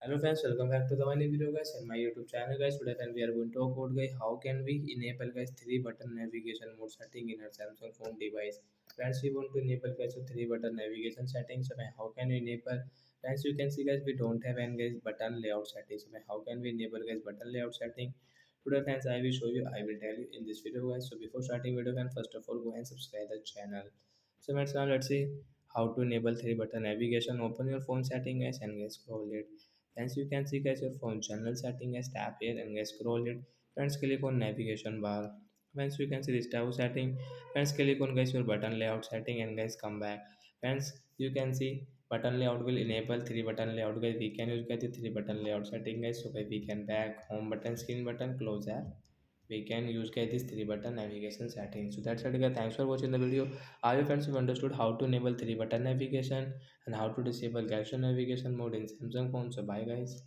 Hello friends, welcome back to the new video guys and my YouTube channel guys. Today friends, we are going to talk about guys how can we enable guys three button navigation mode setting in our Samsung phone device. Friends, we want to enable guys a three button navigation settings. So how can we enable? Friends, you can see guys we don't have any guys button layout settings. So how can we enable guys button layout setting? Today friends, I will show you. I will tell you in this video guys. So before starting video, friends, first of all go and subscribe the channel. So friends, now let's see how to enable three button navigation. Open your phone setting guys and guys scroll it. Friends, you can see guys your phone general setting guys, tap here and guys scroll it. Friends, click on navigation bar. Friends, you can see this tab setting. Friends, click on guys your button layout setting and guys come back. Friends, you can see button layout will enable three button layout guys. We can use guys the three button layout setting guys. So guys we can back home button, screen button, close app. We can use guys this three button navigation settings. So that's it guys. Thanks for watching the video. I hope friends you understood how to enable three button navigation and how to disable gesture navigation mode in Samsung phone. So bye guys.